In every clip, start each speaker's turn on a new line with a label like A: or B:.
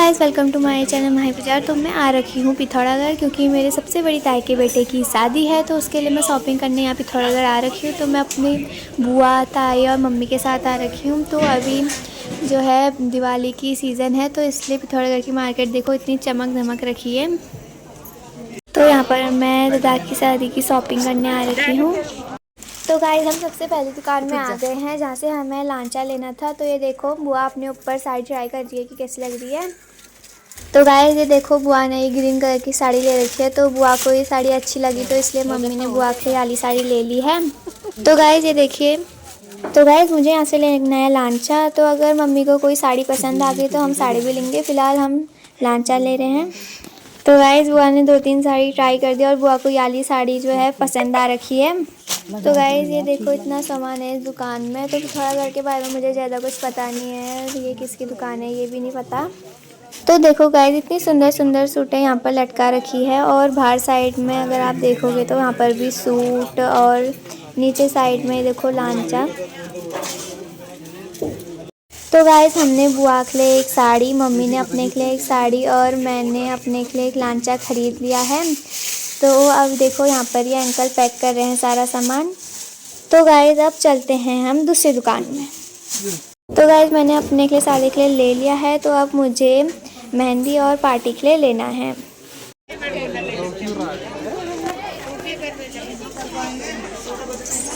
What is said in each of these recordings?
A: Guys, welcome to my channel Mahi Bazaar. तो मैं आ रखी हूँ पिथौरागढ़, क्योंकि मेरे सबसे बड़ी ताई के बेटे की शादी है। तो उसके लिए मैं शॉपिंग करने यहाँ पिथौरागढ़ आ रखी हूँ। तो मैं अपनी बुआ, ताई और मम्मी के साथ आ रखी हूँ। तो अभी जो है दिवाली की सीज़न है, तो इसलिए पिथौरागढ़ की मार्केट देखो इतनी चमक धमक रखी है। तो यहाँ पर मैं दादा की शादी की शॉपिंग करने आ रखी हूँ। तो गाइस, हम सबसे पहले दुकान में आ गए हैं जहाँ से हमें लांचा लेना था। तो ये देखो बुआ अपने ऊपर साड़ी ट्राई कर रही है कि कैसी लग रही है। तो गाइस, ये देखो बुआ ने ये ग्रीन कलर की साड़ी ले रखी है। तो बुआ को ये साड़ी अच्छी लगी, तो इसलिए मम्मी ने बुआ के वाली साड़ी ले ली है। तो गाइस ये देखिए, तो गाइस मुझे यहाँ से लेना है लांचा। तो अगर मम्मी को कोई साड़ी पसंद आ गई तो हम साड़ी भी लेंगे। फ़िलहाल हम लांचा ले रहे हैं। तो गाइस बुआ ने 2-3 साड़ी ट्राई कर दी और बुआ को वाली साड़ी जो है पसंद आ रखी है। तो गाइस ये देखो इतना सामान है इस दुकान में। तो पिथौरागढ़ के बारे में मुझे ज़्यादा कुछ पता नहीं है, ये किसकी दुकान है ये भी नहीं पता। तो देखो गाइस, इतनी सुंदर सुंदर सूटें यहाँ पर लटका रखी है। और बाहर साइड में अगर आप देखोगे तो यहाँ पर भी सूट, और नीचे साइड में देखो लांचा। तो गाइस, हमने बुआ के लिए एक साड़ी, मम्मी ने अपने के लिए एक साड़ी और मैंने अपने के लिए एक लांचा ख़रीद लिया है। तो अब देखो यहाँ पर ये अंकल पैक कर रहे हैं सारा सामान। तो गाइस अब चलते हैं हम दूसरी दुकान में। तो गाइस, मैंने अपने के लिए साड़ी के लिए ले लिया है। तो अब मुझे मेहंदी और पार्टी के लिए लेना है।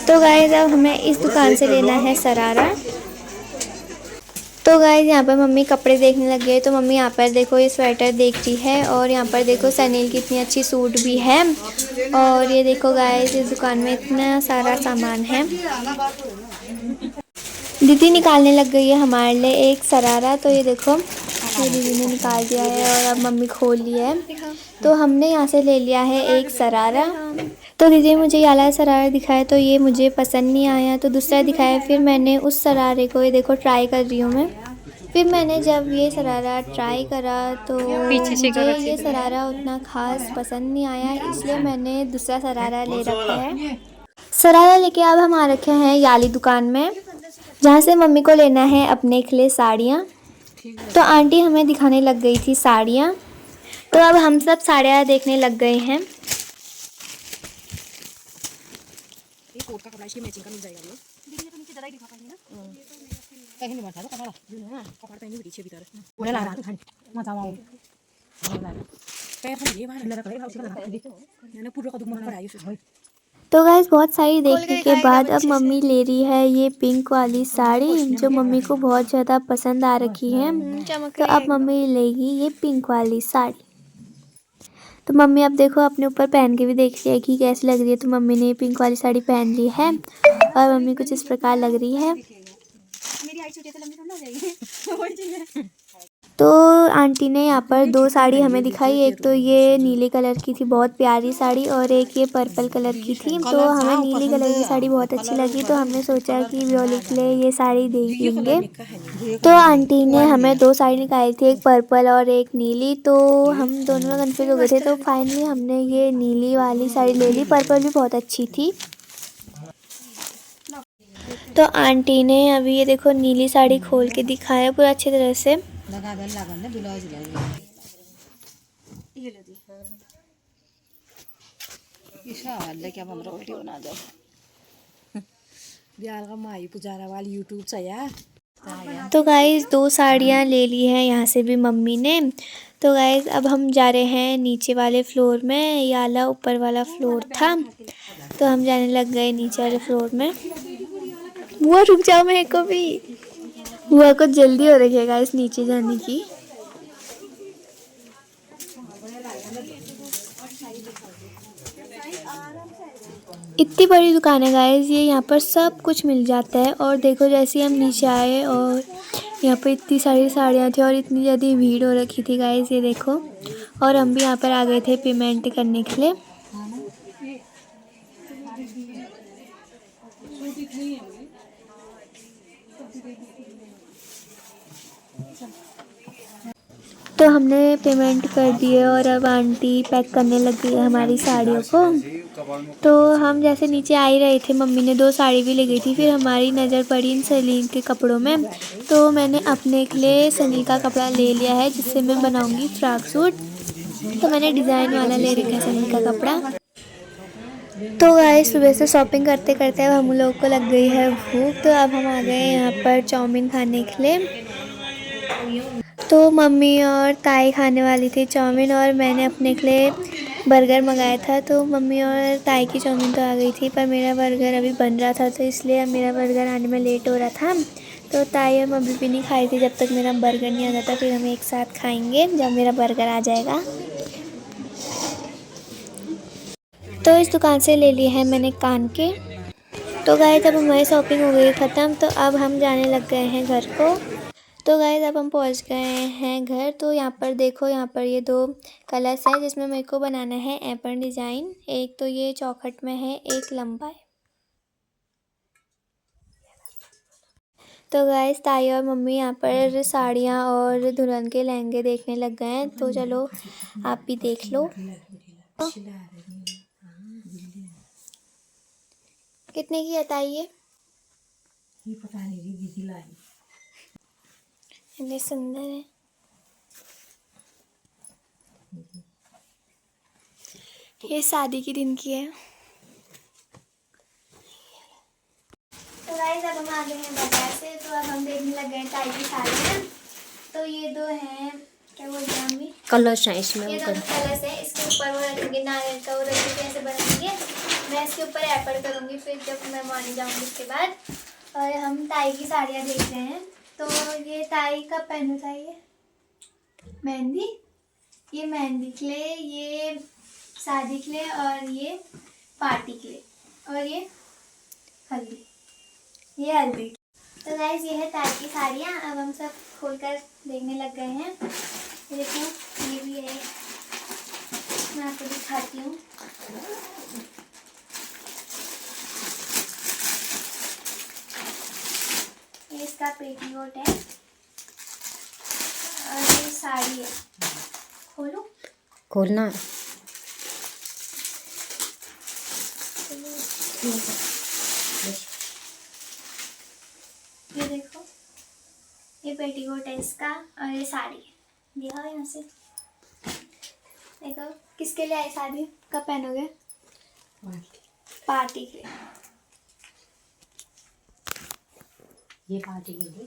A: तो गाइस अब हमें इस दुकान से लेना है शरारा। तो गाइस यहाँ पर मम्मी कपड़े देखने लग गए। तो मम्मी यहाँ पर देखो ये स्वेटर देखती है, और यहाँ पर देखो सनील की इतनी अच्छी सूट भी है। और ये देखो गाइस, इस दुकान में इतना सारा सामान है। दीदी निकालने लग गई है हमारे लिए एक शरारा। तो ये देखो ये दीदी ने निकाल दिया है और अब मम्मी खोल लिया है। तो हमने यहाँ से ले लिया है एक शरारा। तो दीदी मुझे ये वाला शरारा दिखाया, तो ये मुझे पसंद नहीं आया, तो दूसरा दिखाया। फिर मैंने उस शरारे को ये देखो ट्राई कर रही हूँ मैं। फिर मैंने जब ये शरारा ट्राई करा तो मुझे ये शरारा उतना ख़ास पसंद नहीं आया, इसलिए मैंने दूसरा शरारा ले रखा है। शरारा लेके अब हम आ रखे हैं याली दुकान में, जहाँ से मम्मी को लेना है अपने के लिए साड़ियाँ। तो आंटी हमें दिखाने लग गई थी साड़ियाँ। तो अब हम सब साड़ियाँ देखने लग गए हैं।
B: कोट का कपड़ा इसकी मैचिंग का मिल जाएगा ना दीदी, ये तो नीचे जरा ही दिखा पाएंगे ना। कहीं नहीं बैठा तो कपड़ा पहनी हुई पीछे भीतर बोले ला रहा तो मत आओ पैर हम ये बाहर लगा करे उसी का लगा दे मैंने पूरा का दुख मना कराई।
A: तो गाइस, बहुत सारी देखने के बाद अब मम्मी ले रही है ये पिंक वाली साड़ी, जो मम्मी को बहुत ज़्यादा पसंद आ रखी है। तो अब मम्मी लेगी ये पिंक वाली साड़ी। तो मम्मी अब देखो अपने ऊपर पहन के भी देख रही है कि कैसी लग रही है। तो मम्मी ने पिंक वाली साड़ी पहन ली है और मम्मी कुछ इस प्रकार लग रही है। तो आंटी ने यहाँ पर 2 साड़ी हमें दिखाई। एक तो ये नीले कलर की थी, बहुत प्यारी साड़ी, और एक ये पर्पल कलर की थी। तो हमें नीले कलर की साड़ी बहुत अच्छी लगी, तो हमने सोचा कि ब्योली के लिए ये साड़ी देंगे। तो आंटी ने हमें 2 साड़ी निकाली थी, एक पर्पल और एक नीली। तो हम दोनों में कन्फ्यूज हो गए थे, तो फाइनली हमने ये नीली वाली साड़ी ले ली। पर्पल भी बहुत अच्छी थी। तो आंटी ने अभी ये देखो नीली साड़ी खोल के दिखाया पूरा अच्छी तरह से।
B: लगा ना ब्लाउज ये लो दी ईशाला क्या बंद रहा वीडियो बना दो बिहार का माई पुजारा वाली यूट्यूब से यार।
A: तो गाइस 2 साड़ियाँ ले ली हैं यहाँ से भी मम्मी ने। तो गाइस अब हम जा रहे हैं नीचे वाले फ्लोर में, ये वाला ऊपर वाला फ्लोर था। तो हम जाने लग गए नीचे वाले फ्लोर में। बुआ रुक जाओ, मेरे को भी, बुआ को जल्दी हो रही है गाइस नीचे जाने की। इतनी बड़ी दुकान है गाइस ये, यहाँ पर सब कुछ मिल जाता है। और देखो जैसे ही हम नीचे आए और यहाँ पर इतनी सारी साड़ियाँ थी और इतनी ज़्यादा भीड़ हो रखी थी गाइस, ये देखो। और हम भी यहाँ पर आ गए थे पेमेंट करने के लिए। तो हमने पेमेंट कर दी है और अब आंटी पैक करने लग गई है हमारी साड़ियों को। तो हम जैसे नीचे आ ही रहे थे, मम्मी ने 2 साड़ी भी ले गई थी, फिर हमारी नज़र पड़ी इन सलीन के कपड़ों में। तो मैंने अपने के लिए सनी का कपड़ा ले लिया है जिससे मैं बनाऊंगी फ्रॉक सूट। तो मैंने डिज़ाइन वाला ले रखा है सनी का कपड़ा। तो गाइस सुबह से शॉपिंग करते करते अब हम लोग को लग गई है भूख। तो अब हम आ गए यहाँ पर चाउमीन खाने के लिए। तो मम्मी और ताई खाने वाली थी चाउमीन और मैंने अपने के लिए बर्गर मंगाया था। तो मम्मी और ताई की चाउमीन तो आ गई थी पर मेरा बर्गर अभी बन रहा था, तो इसलिए अब मेरा बर्गर आने में लेट हो रहा था। तो ताई और मम्मी भी नहीं खाई थी जब तक मेरा बर्गर नहीं आ जाता, फिर हम एक साथ खाएंगे जब मेरा बर्गर आ जाएगा। तो इस दुकान से ले लिए हैं मैंने कान के। तो गाइस अब हमारी शॉपिंग हो गई ख़त्म, तो अब हम जाने लग गए हैं घर को। तो गाइस अब हम पहुंच गए हैं घर। तो यहाँ पर देखो, यहाँ पर ये 2 कलर्स है जिसमें मेरे को बनाना है एप्पल डिज़ाइन। एक तो ये चौखट में है, एक लंबा है। तो गाइस ताई और मम्मी यहाँ पर साड़ियाँ और दुल्हन के लहंगे देखने लग गए हैं, तो चलो आप भी देख लो। कितने की है ताई ये?
B: पता नहीं दीदी लाई।
A: इतनी सुंदर है। ये शादी के दिन की है। तो गाइस अब हम आ गए हैं बाजार से। तो अब हम देखने लग गए हैं ताई की साड़ियाँ। तो ये 2 हैं, क्या बोलते हैं मम्मी,
B: कलर्स हैं इसमें।
A: ये 2 कलर्स है। इसके ऊपर वो रखेंगे नारियल का, वो रखेंगे ऐसे बनाएंगे। मैं इसके ऊपर एप्पल करूँगी फिर जब मैं मानी जाऊँगी उसके बाद। और हम ताई की साड़ियाँ देख रहे हैं। तो ये ताई का पहनू था, ये मेहंदी, ये मेहंदी के लिए, ये शादी के लिए, और ये पार्टी के लिए, और ये हल्दी, ये हल्दी। तो गाइस ये है ताई की साड़ियाँ। अब हम सब खोलकर देखने लग गए हैं। ये देखो, ये भी है, मैं आपको दिखाती हूँ। ये इसका पेटीकोट है और ये साड़ी है। खोलो,
B: खोलना।
A: ये देखो, ये पेटीकोट है इसका और ये साड़ी है। दिखाओ यहाँ से, देखो किसके लिए आई शादी, कब पहनोगे? पार्टी के लिए।
B: ये पार्टी के लिए।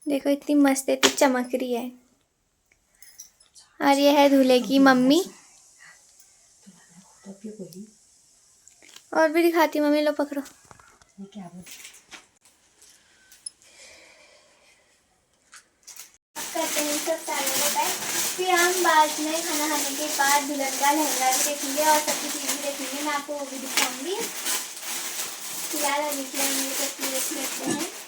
A: देखो इतनी मस्त है, इतनी चमक रही है। और ये है दूल्हे की मम्मी। और भी दिखाती हूँ मम्मी, लो पकड़ो।
B: क्या
A: करते हैं सब साड़ियों को पैक। फिर हम बाद में खाना खाने के बाद दुल्हन का लहंगा भी देखेंगे और सबकी चीज़ भी देखेंगे, मैं आपको वो भी दिखाऊंगी। फिलहाल अभी के लिए हम ये तस्वीर देख लेते हैं।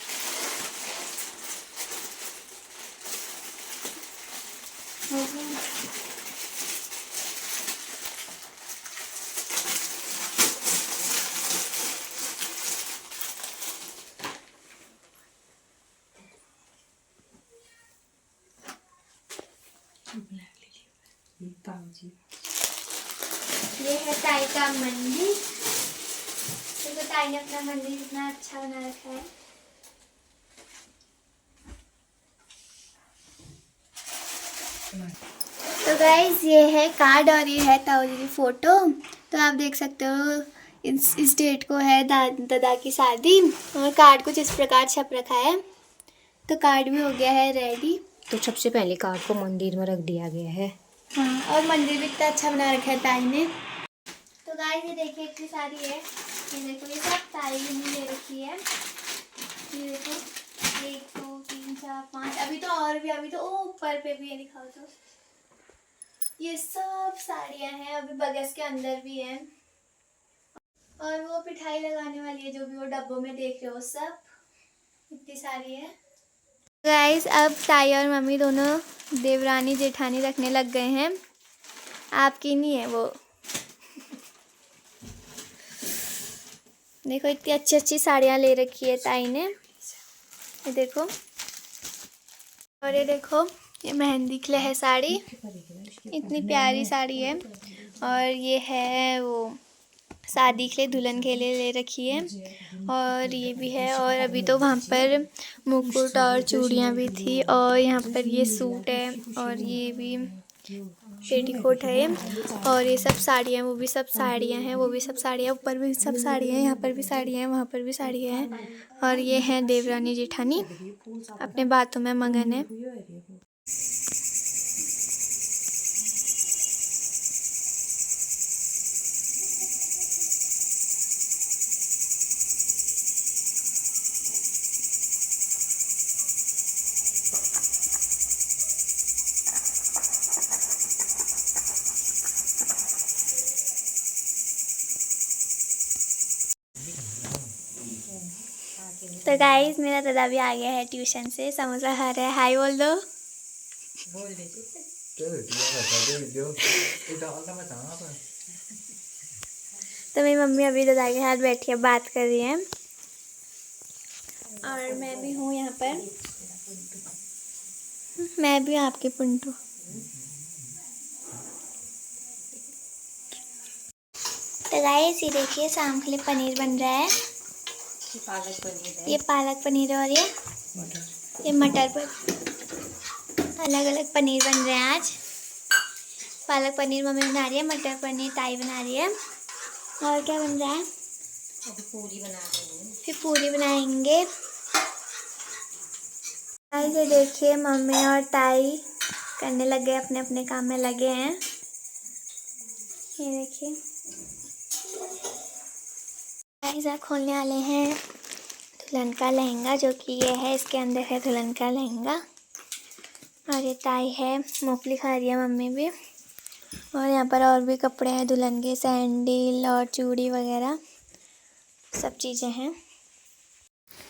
A: ये है ताई का मंदिर। देखो ताई ने अपना मंदिर कितना अच्छा बना रखा है। तो गाइज ये है कार्ड और ये है ताऊ जी की फ़ोटो। तो आप देख सकते हो इस डेट को है दादा की शादी, और कार्ड कुछ इस प्रकार छप रखा है। तो कार्ड भी हो गया है रेडी।
B: तो सबसे पहले कार्ड को मंदिर में रख दिया गया है।
A: हाँ, और मंदिर भी इतना अच्छा बना रखा है ताई ने। तो गाइस ये देखिए इतनी सारी है, ये देखो ये सब ताई ने ले रखी है। ये देखो 1 2 3 4 5, अभी तो और भी, अभी तो ऊपर पे भी है, दिखाओ तो। ये सब साड़ियाँ हैं, अभी बगस के अंदर भी है। और वो पिठाई लगाने वाली है जो भी वो डब्बों में देख रहे हो, सब इतनी सारी है। गाइस अब ताई और मम्मी दोनों देवरानी जेठानी रखने लग गए हैं। आपकी नहीं है वो। देखो इतनी अच्छी अच्छी साड़ियाँ ले रखी है ताई ने, ये देखो। और ये देखो, ये मेहंदी के लिए है साड़ी, इतनी प्यारी साड़ी है। और ये है वो शादी के लिए, दुल्हन के लिए ले रखी है। और ये भी है। और अभी तो वहाँ पर मुकुट और चूड़ियाँ भी थी। और यहाँ पर ये सूट है और ये भी पेटीकोट है ये। और ये सब साड़ियाँ, वो भी सब साड़ियाँ हैं, वो भी सब साड़ियाँ, ऊपर भी सब साड़ियाँ हैं, यहाँ पर भी साड़ियाँ हैं, वहाँ पर भी साड़ियाँ हैं। और ये हैं देवरानी जेठानी, अपने बातों में मगन है। तो गाइस, मेरा दादा भी आ गया है ट्यूशन से, समोसा खा रहा है। हाय बोल दो। तो मेरी मम्मी अभी दादा के साथ बैठी है, बात कर रही है। और मैं भी हूँ यहाँ पर, मैं भी आपके पुंटू। तो गाइस, ये देखिए, शाम के लिए पनीर बन रहा है। ये पालक पनीर है। और ये मटर पनीर, अलग अलग पनीर बन रहे हैं आज। पालक पनीर मम्मी बना रही है, मटर पनीर ताई बना रही है। और क्या बन रहा है? अभी पूरी बना रही हूँ, फिर पूरी बनाएंगे। ये देखिए, मम्मी और ताई करने लगे, अपने अपने काम में लगे हैं। ये देखिए, गाइस खोलने वाले हैं दुल्हन का लहंगा, जो कि ये है, इसके अंदर है दुल्हन का लहंगा। और ये ताई है, मूंगफली खा रही है मम्मी भी। और यहाँ पर और भी कपड़े हैं दुल्हन के, सैंडल और चूड़ी वगैरह सब चीज़ें हैं।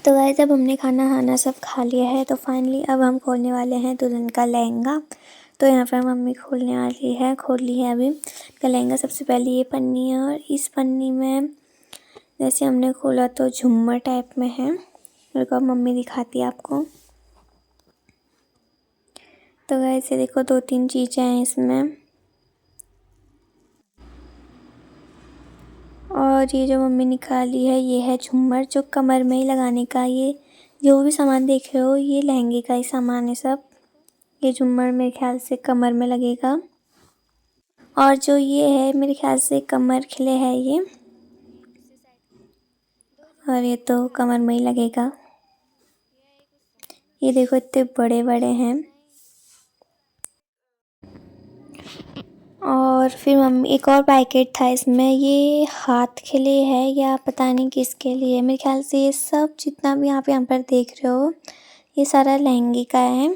A: तो गाइस, अब हमने खाना सब खा लिया है। तो फाइनली अब हम खोलने वाले हैं दुल्हन का लहंगा। तो यहाँ पर मम्मी खोलने वाली है, खोल ली है अभी का लहंगा। सबसे पहले ये पन्नी है, और इस पन्नी में जैसे हमने खोला तो झूमर टाइप में है। मेरे को मम्मी दिखाती है आपको। तो गाइस, ये देखो, 2-3 चीज़ें हैं इसमें। और ये जो मम्मी निकाली है, ये है झूमर, जो कमर में ही लगाने का। ये जो भी सामान देख रहे हो, ये लहंगे का ही सामान है सब। ये झूमर मेरे ख्याल से कमर में लगेगा। और जो ये है, मेरे ख्याल से कमर के लिए है ये। और ये तो कमर में ही लगेगा। ये देखो, इतने बड़े बड़े हैं। और फिर मम्मी, एक और पैकेट था इसमें, ये हाथ के लिए है या पता नहीं किसके लिए। मेरे ख्याल से ये सब जितना भी आप यहाँ पर देख रहे हो, ये सारा लहंगे का है।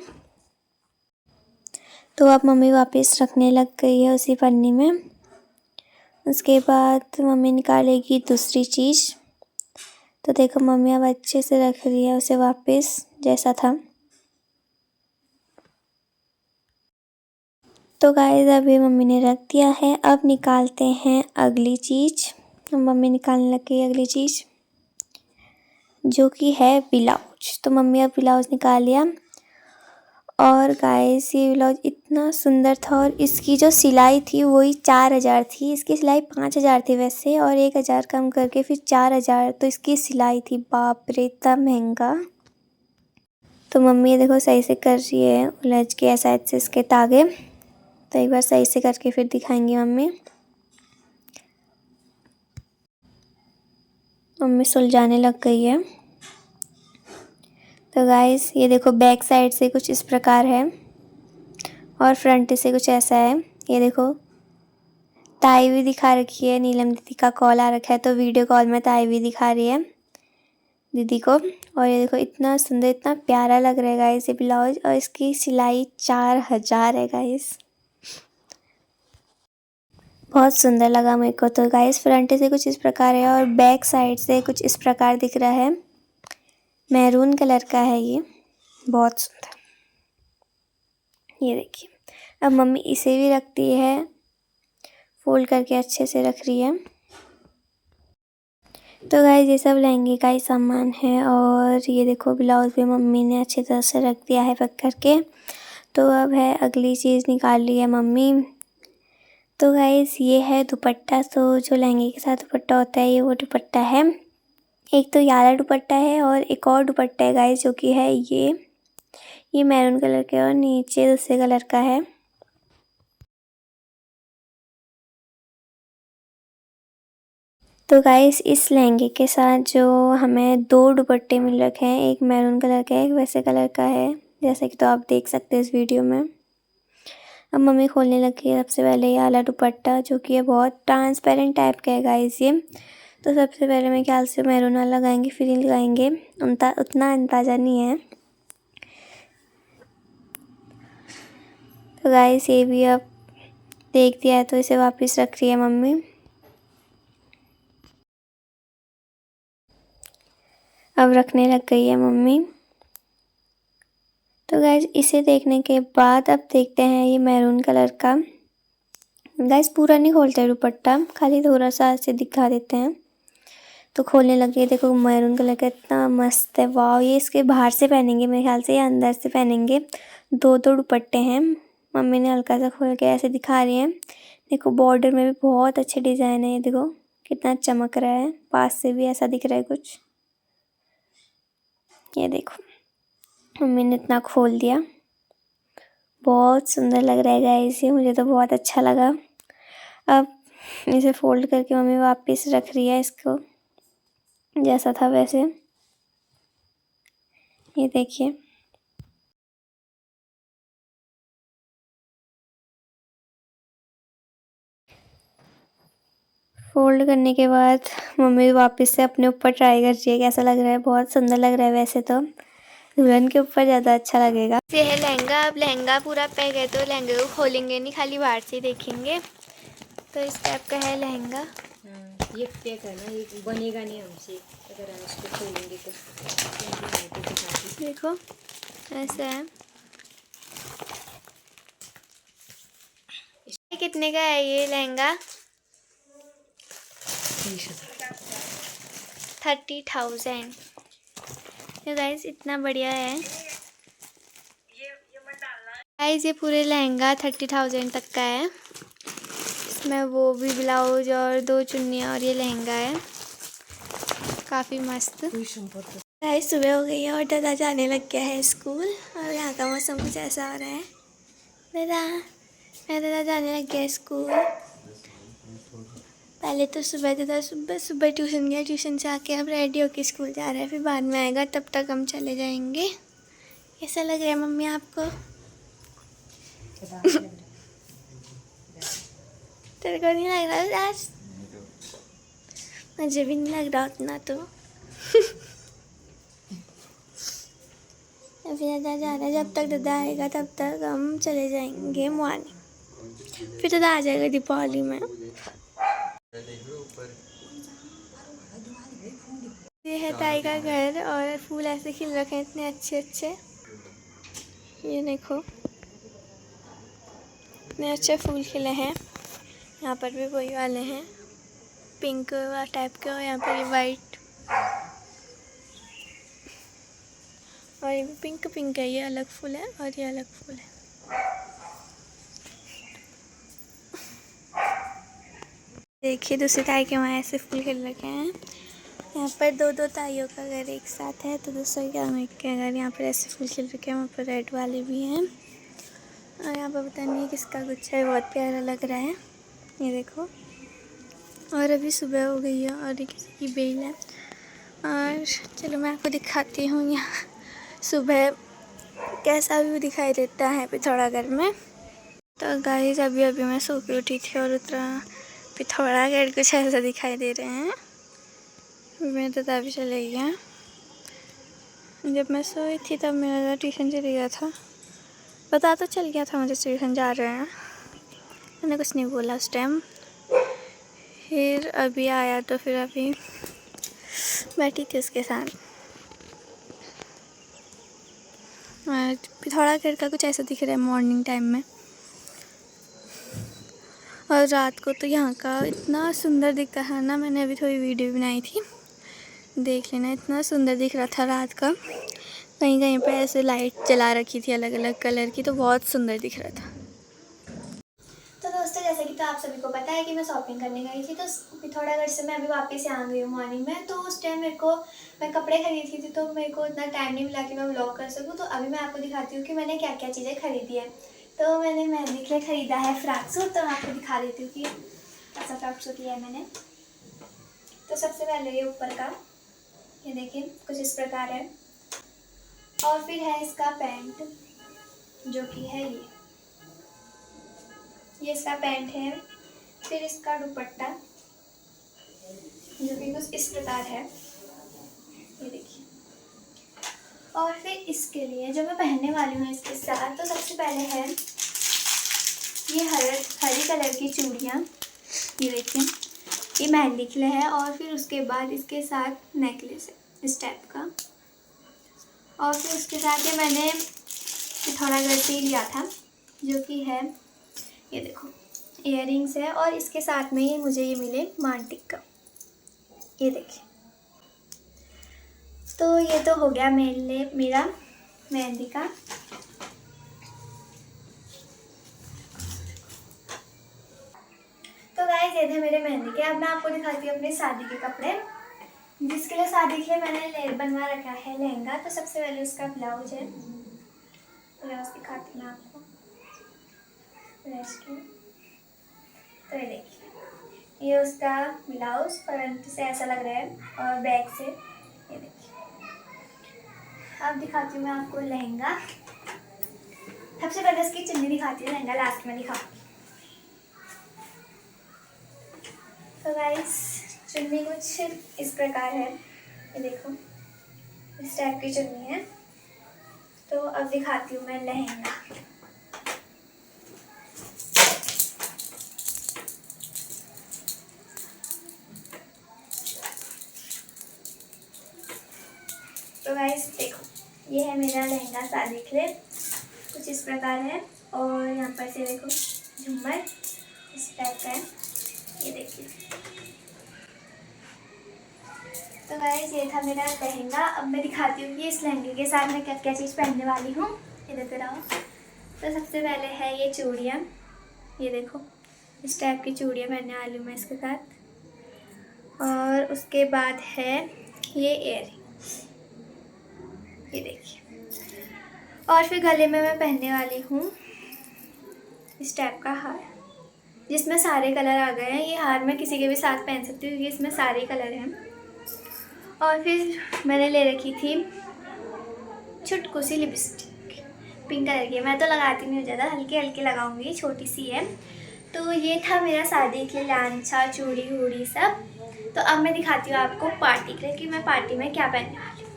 A: तो अब मम्मी वापस रखने लग गई है उसी पन्नी में। उसके बाद मम्मी निकालेगी दूसरी चीज़। तो देखो, मम्मी अब अच्छे से रख रही है उसे वापस जैसा था। तो गाइस, अभी मम्मी ने रख दिया है। अब निकालते हैं अगली चीज़। मम्मी निकालने लग गई अगली चीज़, जो कि है ब्लाउज। तो मम्मी अब ब्लाउज निकाल लिया। और गाइस, ये ब्लाउज इतना सुंदर था, और इसकी जो सिलाई थी वही 4,000 थी। इसकी सिलाई 5,000 थी वैसे, और 1,000 कम करके फिर 4,000 तो इसकी सिलाई थी। बाप रे, इतना महंगा। तो मम्मी ये देखो सही से कर रही है, उलझ के ऐसा से इसके तागे। तो एक बार सही से करके फिर दिखाएंगी मम्मी। मम्मी सुलझाने लग गई है। तो गाइस, ये देखो, बैक साइड से कुछ इस प्रकार है, और फ्रंट से कुछ ऐसा है। ये देखो, ताई भी दिखा रखी है। नीलम दीदी का कॉल आ रखा है, तो वीडियो कॉल में ताई भी दिखा रही है दीदी को। और ये देखो, इतना सुंदर, इतना प्यारा लग रहा है गाइस ये ब्लाउज। और इसकी सिलाई 4,000 है गाइस। बहुत सुंदर लगा मेरे को। तो गाइस, फ्रंट से कुछ इस प्रकार है, और बैक साइड से कुछ इस प्रकार दिख रहा है। मैरून कलर का है ये, बहुत सुंदर। ये देखिए, अब मम्मी इसे भी रखती है, फोल्ड करके अच्छे से रख रही है। तो गाइस ये सब लहंगे का ही सामान है और ये देखो ब्लाउज़ भी मम्मी ने अच्छी तरह से रख दिया है पैक करके। तो अब है अगली चीज़ निकाल ली है मम्मी। तो गाइस ये है दुपट्टा। तो जो लहंगे के साथ दुपट्टा होता है ये वो दुपट्टा है। एक तो ये वाला दुपट्टा है और एक और दुपट्टा है गाइस जो कि है ये मैरून कलर के और नीचे दूसरे कलर का है। तो गाइस इस लहंगे के साथ जो हमें 2 दुपट्टे मिल रखे हैं, एक मैरून कलर का है एक वैसे कलर का है, जैसे कि तो आप देख सकते हैं इस वीडियो में। अब मम्मी खोलने लगी है सबसे पहले ये वाला दुपट्टा जो कि ये बहुत ट्रांसपेरेंट टाइप का है गाइस ये। तो सबसे पहले मेरे ख्याल से मैरून वाला लगाएंगे फिर ही लगाएंगे, उतना अंदाज़ा नहीं है। तो गाइस ये भी अब देख दिया है तो इसे वापस रख रही है मम्मी। अब रखने लग गई है मम्मी। तो गाइस इसे देखने के बाद अब देखते हैं ये मैरून कलर का। गाइस पूरा नहीं खोलते दुपट्टा, खाली थोड़ा सा ऐसे दिखा देते हैं। तो खोलने लग गए, देखो मैरून कलर का इतना मस्त है, वाह। ये इसके बाहर से पहनेंगे मेरे ख्याल से या अंदर से पहनेंगे। 2 दुपट्टे हैं, मम्मी ने हल्का सा खोल के ऐसे दिखा रही हैं। देखो बॉर्डर में भी बहुत अच्छे डिज़ाइन है, ये देखो कितना चमक रहा है, पास से भी ऐसा दिख रहा है कुछ। ये देखो मम्मी ने इतना खोल दिया, बहुत सुंदर लग रहा है गाइस ये, मुझे तो बहुत अच्छा लगा। अब इसे फोल्ड करके मम्मी वापस रख रही है इसको जैसा था वैसे। ये देखिए फोल्ड करने के बाद मम्मी वापस से अपने ऊपर ट्राई कर रही है कैसा लग रहा है। बहुत सुंदर लग रहा है, वैसे तो दुल्हन के ऊपर ज़्यादा अच्छा लगेगा। ये है लहंगा। अब लहंगा पूरा पैक है तो लहंगे को खोलेंगे नहीं, खाली बाहर से देखेंगे। तो इस टाइप का है लहंगा।
B: ये पैक है ना, ये बनेगा नहीं हमसे अगर हम इसको खोलेंगे तो।
A: देखो ऐसा है। कितने का है ये लहंगा? 30,000। तो गाइस इतना बढ़िया है गाइस। ये पूरे लहंगा 30,000 तक का है। इसमें वो भी ब्लाउज और 2 चुन्नियाँ और ये लहंगा है, काफ़ी मस्त। गाइस सुबह हो गई है और दादा जाने लग गया है स्कूल और यहाँ का मौसम कुछ ऐसा हो रहा है। मेरा दादा जाने लग गया स्कूल। पहले तो सुबह ट्यूशन गया, ट्यूशन से आके अब रेडी होके स्कूल जा रहा है, फिर बाद में आएगा, तब तक हम चले जाएंगे। कैसा लग रहा है मम्मी आपको? तेरे को नहीं लग रहा आज? मुझे भी नहीं लग रहा उतना तो। अभी दादा जा रहा है, जब तक दादा आएगा तब तक हम चले जाएंगे मॉर्निंग, फिर दादा आ जाएगा दीपावली में। ये है ताई का घर और फूल ऐसे खिल रखे हैं इतने अच्छे अच्छे। ये देखो इतने अच्छे फूल खिले हैं। यहाँ पर भी वही वाले हैं पिंक टाइप के और यहाँ पर ये वाइट और ये भी पिंक पिंक है। ये अलग फूल है और ये अलग फूल है। देखिए दूसरी ताई के वहाँ ऐसे फूल खिल रखे हैं। यहाँ पर 2 ताइयों का घर एक साथ है, तो दूसरे के घर यहाँ पर ऐसे फूल खिल रखे हैं। वहाँ पर रेड वाले भी हैं और यहाँ पर पता नहीं किसका गुच्छा है, बहुत प्यारा लग रहा है। ये देखो और अभी सुबह हो गई है और ये किसी की बेल है। और चलो मैं आपको दिखाती हूँ यहाँ सुबह कैसा व्यू दिखाई देता है पिथौरागढ़ में। तो गाइस अभी मैं सो के उठी थी और पिथौरागढ़ कुछ ऐसा दिखाई दे रहे हैं। मेरा दादा भी चले गया। जब मैं सोई थी तब मेरा दादा ट्यूशन चले गया था, पता तो चल गया था मुझे ट्यूशन जा रहे हैं, मैंने कुछ नहीं बोला उस टाइम। फिर अभी आया तो फिर अभी बैठी थी उसके साथ। और पिथौरागढ़ का कुछ ऐसा दिख रहा है मॉर्निंग टाइम में, और रात को तो यहाँ का इतना सुंदर दिखता है ना। मैंने अभी थोड़ी वीडियो बनाई थी देख लेना, इतना सुंदर दिख रहा था रात का। कहीं कहीं पे ऐसे लाइट जला रखी थी अलग अलग कलर की, तो बहुत सुंदर दिख रहा था। तो दोस्तों, जैसे कि तो आप सभी को पता है कि मैं शॉपिंग करने गई थी, तो पिथौरागढ़ से मैं अभी वापस आ गई हूँ मॉर्निंग में। तो उस टाइम मैं कपड़े खरीदी थी, तो मेरे को इतना टाइम नहीं मिला कि मैं व्लॉग कर सकूँ। तो अभी मैं आपको दिखाती हूँ कि मैंने क्या क्या चीज़ें खरीदी है। तो मैंने मेहंदी के लिए ख़रीदा है फ्रॉक सूट, तो मैं आपको दिखा देती हूँ कि कैसा फ्रॉक सूट लिया है मैंने। तो सबसे पहले ये ऊपर का, ये देखिए कुछ इस प्रकार है। और फिर है इसका पैंट, जो कि है ये इसका पैंट है। फिर इसका दुपट्टा, जो कि कुछ इस प्रकार है, ये देखिए। और फिर इसके लिए जो मैं पहनने वाली हूँ इसके साथ, तो सबसे पहले है ये हरी कलर की चूड़ियाँ, ये देखिए, ये मेहंदी के लिए है। और फिर उसके बाद इसके साथ नेकलेस है इस टाइप का। और फिर उसके साथ ये मैंने पिथौरागढ़ से ही लिया था, जो कि है, ये देखो, इयररिंग्स है। और इसके साथ में ये मुझे ये मिले मांटिक का, ये देखिए। तो ये तो हो गया मेरा मेहंदी का। तो गाइस, ये थे मेरे मेहंदी के। अब मैं आपको दिखाती हूँ अपने शादी के कपड़े, जिसके लिए शादी के लिए मैंने बनवा रखा है लहंगा। तो सबसे पहले उसका ब्लाउज है, ब्लाउज दिखाती हूँ आपको के। तो ये देखिए, ये उसका ब्लाउज फ्रंट से ऐसा लग रहा है और बैक से, ये देखिए। अब दिखाती हूँ मैं आपको लहंगा। सबसे पहले इसकी चुन्नी दिखाती हूँ, लहंगा लास्ट में दिखाऊंगी। तो गाइस, चुन्नी कुछ इस प्रकार है, ये देखो, इस टाइप की चुन्नी है। तो अब दिखाती हूँ मैं लहंगा। तो गाइस देखो, ये है मेरा लहंगा शादी के लिए, कुछ इस प्रकार है। और यहाँ पर से देखो झूमर इस टाइप का है, ये देखिए। तो गाइस, ये था मेरा लहंगा। अब मैं दिखाती हूँ कि इस लहंगे के साथ मैं क्या क्या चीज़ पहनने वाली हूँ, ये देखते रहो। तो सबसे पहले है ये चूड़ियाँ, ये देखो, इस टाइप की चूड़ियाँ पहनने वाली हूँ मैं इसके साथ। और उसके बाद है ये इयररिंग्स, ये देखिए। और फिर गले में मैं पहनने वाली हूँ इस टाइप का हार, जिसमें सारे कलर आ गए हैं। ये हार मैं किसी के भी साथ पहन सकती हूँ, क्योंकि इसमें सारे कलर हैं। और फिर मैंने ले रखी थी छुटकू सी लिपस्टिक, पिंक कलर की। मैं तो लगाती नहीं हूँ ज़्यादा, हल्की हल्की लगाऊंगी, छोटी सी है। तो ये था मेरा शादी के लिए लांछा, चूड़ी वूड़ी सब। तो अब मैं दिखाती हूँ आपको पार्टी के लिए कि मैं पार्टी में क्या पहनने वाली हूँ।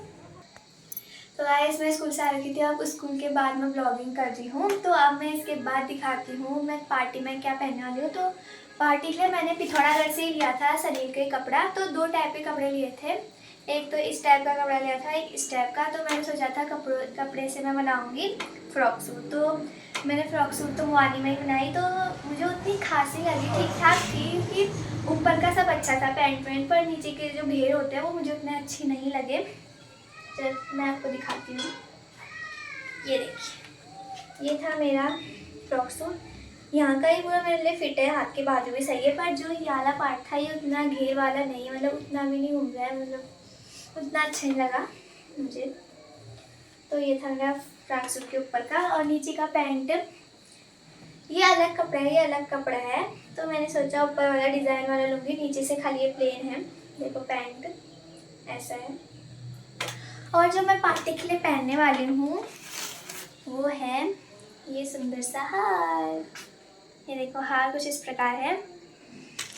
A: तो गाइस, मैं स्कूल से आ रखी थी, अब स्कूल के बाद मैं ब्लॉगिंग कर रही हूँ। तो अब मैं इसके बाद दिखाती हूँ मैं पार्टी में क्या पहनने वाली हूँ। तो पार्टी के लिए मैंने पिथौरागढ़ से ही लिया था शरीर के कपड़ा। तो 2 टाइप के कपड़े लिए थे, एक तो इस टाइप का कपड़ा लिया था, एक इस टाइप का। तो मैंने सोचा था कपड़े से मैं बनाऊँगी फ्रॉक सूट। तो मैंने फ्रॉक सूट तो मुआनी में ही बनाई, तो मुझे उतनी खास नहीं लगी, ठीक ठाक थी, क्योंकि ऊपर का सब अच्छा था, पैंट वैंट, पर नीचे के जो घेर होते हैं वो मुझे उतने अच्छे नहीं लगे। चल मैं आपको दिखाती हूँ, ये देखिए, ये था मेरा फ्रॉक सूट। यहाँ का ही पूरा मेरे लिए फिट है, हाथ के बाजू भी सही है, पर जो ये वाला पार्ट था ये उतना घेर वाला नहीं है, मतलब उतना भी नहीं घूम रहा है, मतलब उतना अच्छा नहीं लगा मुझे। तो ये था मेरा फ्रॉक सूट के ऊपर का। और नीचे का पैंट, ये अलग कपड़ा है, ये अलग कपड़ा है। तो मैंने सोचा ऊपर वाला डिज़ाइन वाला लूँगी, नीचे से खाली ये प्लेन है। देखो पैंट ऐसा है। और जो मैं पार्टी के लिए पहनने वाली हूँ वो है ये सुंदर सा हार, ये देखो, हार कुछ इस प्रकार है।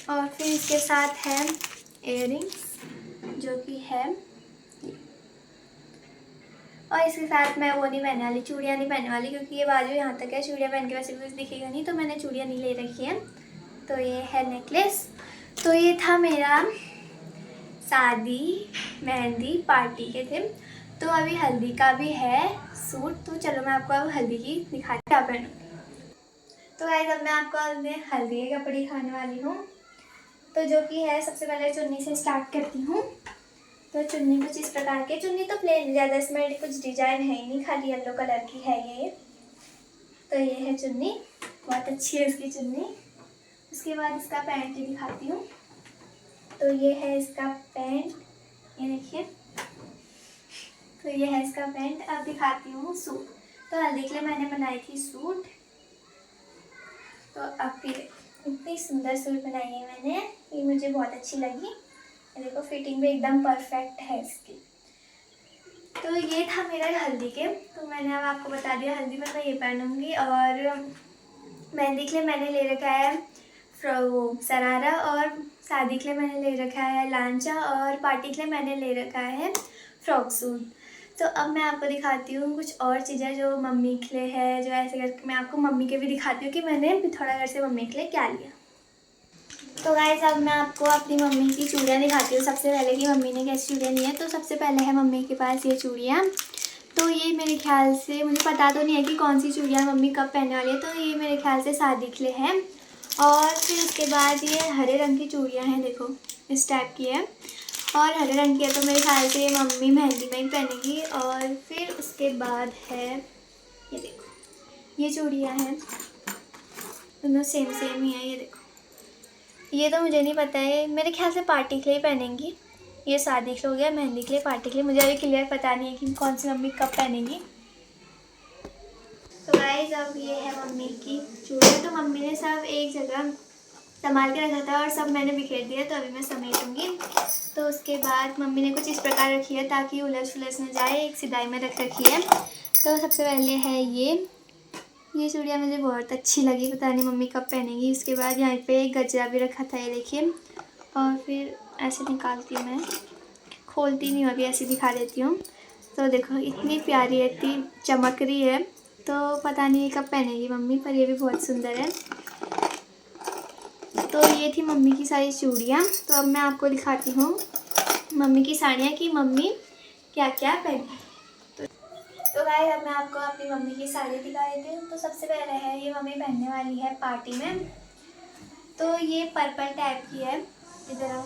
A: और फिर इसके साथ है इयररिंग्स, जो कि है, और इसके साथ मैं वो नहीं पहनने वाली, चूड़ियाँ नहीं पहनने वाली, क्योंकि ये बाजू यहाँ तक है, चूड़ियाँ पहन के वैसे भी कुछ दिखेगा नहीं, तो मैंने चूड़ियाँ नहीं ले रखी हैं। तो ये है नेकलेस। तो ये था मेरा शादी मेहंदी पार्टी के थे। तो अभी हल्दी का भी है सूट, तो चलो मैं आपको अब हल्दी की दिखाती क्या पहनूँ। तो गाइस, अब मैं आपको हल्दी के कपड़े दिखाने वाली हूँ। तो जो कि है, सबसे पहले चुन्नी से स्टार्ट करती हूँ। तो चुन्नी कुछ इस प्रकार के, चुन्नी तो प्लेन, ज़्यादा इसमें कुछ डिजाइन है ही नहीं, खाली येलो कलर की है ये। तो ये है चुन्नी, बहुत अच्छी है इसकी चुन्नी। उसके बाद इसका पैंट दिखाती हूँ। तो ये है इसका पैंट, ये देखिए। तो ये है इसका पैंट। अब दिखाती हूँ सूट। तो हल्दी के लिए मैंने बनाई थी सूट। तो अब फिर इतनी सुंदर सूट बनाई है मैंने, ये मुझे बहुत अच्छी लगी। ये देखो फिटिंग भी एकदम परफेक्ट है इसकी। तो ये था मेरा हल्दी के। तो मैंने अब आपको बता दिया हल्दी पर मैं ये पहनूंगी। और मेहंदी के लिए मैंने ले रखा है वो सरारा, और शादी के लिए मैंने ले रखा है लांचा, और पार्टी के लिए मैंने ले रखा है फ्रॉक सूट। तो अब मैं आपको दिखाती हूँ कुछ और चीज़ें जो मम्मी के लिए है, जो ऐसे करके मैं आपको मम्मी के भी दिखाती हूँ कि मैंने पिथौरागढ़ से मम्मी के लिए क्या लिया। तो गाइस अब मैं आपको अपनी मम्मी की चूड़ियाँ दिखाती हूँ। सबसे पहले कि मम्मी ने कैसी चूड़ियाँ ली हैं। तो सबसे पहले है मम्मी के पास ये चूड़ियाँ। तो ये मेरे ख्याल से, मुझे पता तो नहीं है कि कौन सी चूड़ियाँ मम्मी कब पहनने वाली है। तो ये मेरे ख्याल से शादी के लिए है। और फिर उसके बाद ये हरे रंग की चूड़ियाँ हैं, देखो इस टाइप की है, और हरे रंग की है। तो मेरे ख्याल से ये मम्मी मेहंदी में ही पहनेगी। और फिर उसके बाद है ये देखो, ये चूड़ियाँ हैं, दोनों सेम सेम ही है। ये देखो, ये तो मुझे नहीं पता है, मेरे ख्याल से पार्टी के लिए ही पहनेंगी। ये शादी के लिए हो गया, मेहंदी के लिए, पार्टी के लिए मुझे अभी क्लियर पता नहीं है कि कौन सी मम्मी कब पहनेगी। तो गाइस अब ये है मम्मी की चूड़ियाँ। तो मम्मी ने सब एक जगह संभाल के रखा था और सब मैंने बिखेर दिया। तो अभी मैं समेटूंगी। तो उसके बाद मम्मी ने कुछ इस प्रकार रखी है ताकि उलझ न जाए, एक सिदाई में रख रखी है। तो सबसे पहले है ये चूड़ियाँ मुझे बहुत अच्छी लगी, पता नहीं मम्मी कब पहनेंगी। उसके बाद यहाँ पे एक गजरा भी रखा था, ये देखिए। और फिर ऐसे निकालती हूँ मैं, खोलती नहीं हूँ अभी, ऐसे दिखा देती हूँ। तो देखो इतनी प्यारी है, इतनी चमक रही है। तो पता नहीं कब पहनेगी मम्मी, पर ये भी बहुत सुंदर है। तो ये थी मम्मी की सारी चूड़ियाँ। तो अब मैं आपको दिखाती हूँ मम्मी की साड़ियाँ कि मम्मी क्या क्या पहनी। तो गाइस अब मैं आपको अपनी मम्मी की साड़ी दिखा देती हूँ। तो सबसे पहले है ये मम्मी पहनने वाली है पार्टी में। तो ये पर्पल टाइप की है, इधर आओ।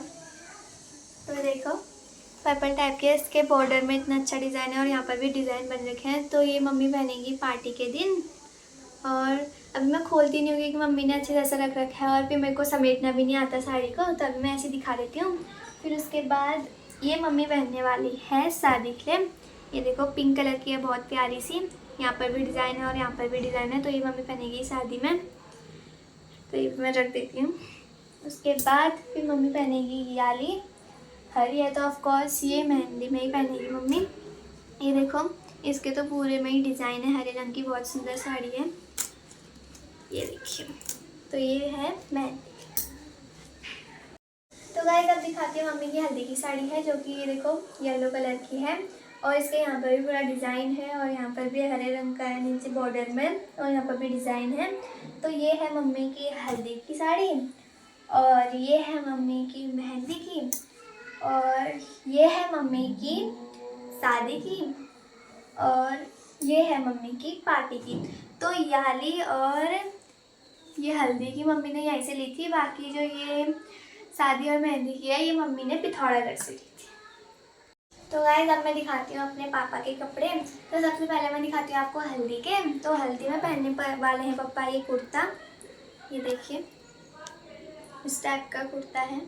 A: तो देखो पर्पल टाइप की है, इसके बॉर्डर में इतना अच्छा डिज़ाइन है और यहाँ पर भी डिज़ाइन बन रखे हैं। तो ये मम्मी पहनेंगी पार्टी के दिन। और अभी मैं खोलती नहीं हूँ क्योंकि मम्मी ने अच्छे से ऐसा रख रखा है, और फिर मेरे को समेटना भी नहीं आता साड़ी को। तो अभी मैं ऐसे दिखा देती हूँ। फिर उसके बाद ये मम्मी पहनने वाली है शादी के लिए। ये देखो पिंक कलर की है, बहुत प्यारी सी, यहाँ पर भी डिज़ाइन है और यहाँ पर भी डिज़ाइन है। तो ये मम्मी पहनेगी शादी में। तो ये मैं रख देती हूँ। उसके बाद फिर मम्मी पहनेगी ये वाली हरी है, तो ऑफकोर्स ये मेहंदी में ही पहनेगी मम्मी। ये देखो इसके तो पूरे में ही डिज़ाइन है, हरे रंग की बहुत सुंदर साड़ी है, ये देखिए। तो ये है मेहंदी। तो गाइस अब दिखाती हूँ मम्मी की हल्दी की साड़ी है, जो कि ये देखो येलो कलर की है। और इसके यहाँ पर भी पूरा डिज़ाइन है, और यहाँ पर भी हरे रंग का है नीचे बॉर्डर में, और यहाँ पर भी डिज़ाइन है। तो ये है मम्मी की हल्दी की साड़ी, और ये है मम्मी की मेहंदी की, और ये है मम्मी की शादी की, और ये है मम्मी की पार्टी की। तो याली और ये हल्दी की मम्मी ने यहीं से ली थी, बाकी जो ये शादी और मेहंदी की है ये मम्मी ने पिथौरागढ़ से ली थी। तो गाइस अब मैं दिखाती हूँ अपने पापा के कपड़े। तो सबसे पहले मैं दिखाती हूँ आपको हल्दी के। तो हल्दी में पहनने वाले हैं पापा ये कुर्ता, ये देखिए इस टाइप का कुर्ता है।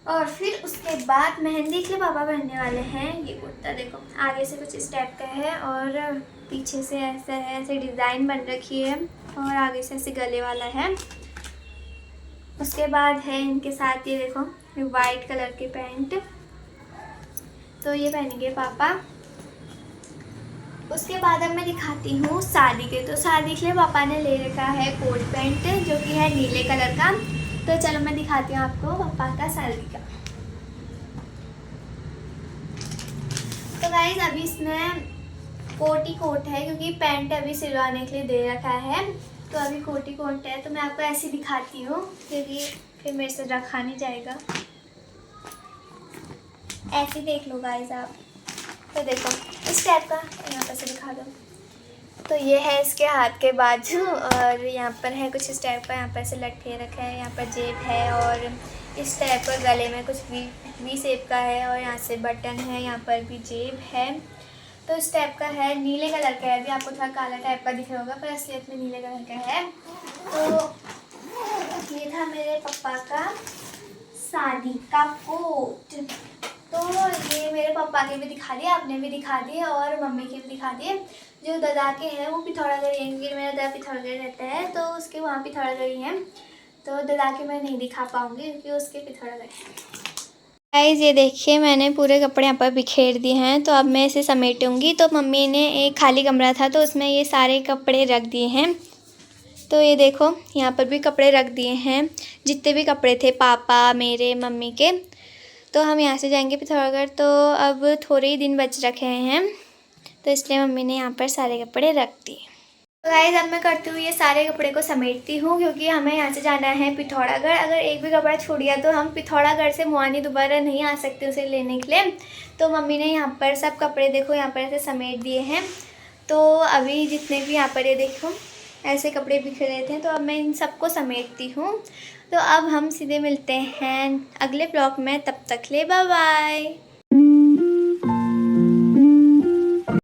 A: और फिर उसके बाद मेहंदी के लिए पापा पहनने वाले हैं ये कुर्ता, देखो आगे से कुछ इस टाइप का है और पीछे से ऐसा है, ऐसे डिज़ाइन बन रखी है, और आगे से ऐसे गले वाला है। उसके बाद है इनके साथ ये देखो ये वाइट कलर के पैंट, तो ये पहनेंगे पापा। उसके बाद अब मैं दिखाती हूँ शादी के। तो शादी के लिए पापा ने ले रखा है कोट पैंट, जो कि है नीले कलर का। तो चलो मैं दिखाती हूँ आपको पापा का शादी का। तो गाइस अभी इसमें कोट ही कोट है, क्योंकि पैंट अभी सिलवाने के लिए दे रखा है। तो अभी कोट ही कोट है। तो मैं आपको ऐसे दिखाती हूँ क्योंकि फिर मेरे से रखा नहीं जाएगा। ऐसे देख लो गाइस आप। तो देखो इस टाइप का, यहाँ पर से दिखा दो। तो ये है इसके हाथ के बाजू, और यहाँ पर है कुछ इस टाइप का, यहाँ पर से लटके रखा है, यहाँ पर जेब है, और इस टाइप का गले में कुछ भी वी शेप का है और यहाँ से बटन है, यहाँ पर भी जेब है। तो इस टाइप का है, नीले कलर का है। अभी आपको थोड़ा काला टाइप का दिख रहा होगा पर असलियत में नीले कलर का है। तो ये था मेरे पापा का शादी का कोट। तो ये मेरे पापा के भी दिखा दिए, आपने भी दिखा दिए और मम्मी के भी दिखा दिए। जो दादा के हैं वो पिथौरागढ़ हैं, क्योंकि मेरा दादा पिथौरागढ़ रहता है तो उसके वहाँ पिथौरागढ़ ही हैं। तो दादा के मैं नहीं दिखा पाऊँगी क्योंकि उसके पिथौरागढ़ है। गाइस ये देखिए मैंने पूरे कपड़े यहाँ पर बिखेर दिए हैं। तो अब मैं इसे समेटूंगी। तो मम्मी ने एक खाली कमरा था तो उसमें ये सारे कपड़े रख दिए हैं। तो ये देखो यहाँ पर भी कपड़े रख दिए हैं, जितने भी कपड़े थे पापा, मेरे, मम्मी के। तो हम यहाँ से जाएंगे पिथौरागढ़। तो अब थोड़े ही दिन बच रखे हैं तो इसलिए मम्मी ने यहाँ पर सारे कपड़े रख दिए। तो गाइस अब मैं करती हूँ ये सारे कपड़े को समेटती हूँ, क्योंकि हमें यहाँ से जाना है पिथौरागढ़। अगर एक भी कपड़ा छूट गया तो हम पिथौरागढ़ से मुआनी दोबारा नहीं आ सकते उसे लेने के लिए। तो मम्मी ने यहाँ पर सब कपड़े देखो यहाँ पर ऐसे समेट दिए हैं। तो अभी जितने भी यहाँ पर ये देखो ऐसे कपड़े बिखरे थे, तो अब मैं इन सबको समेटती हूँ। तो अब हम सीधे मिलते हैं अगले ब्लॉग में, तब तक ले बाय बाय।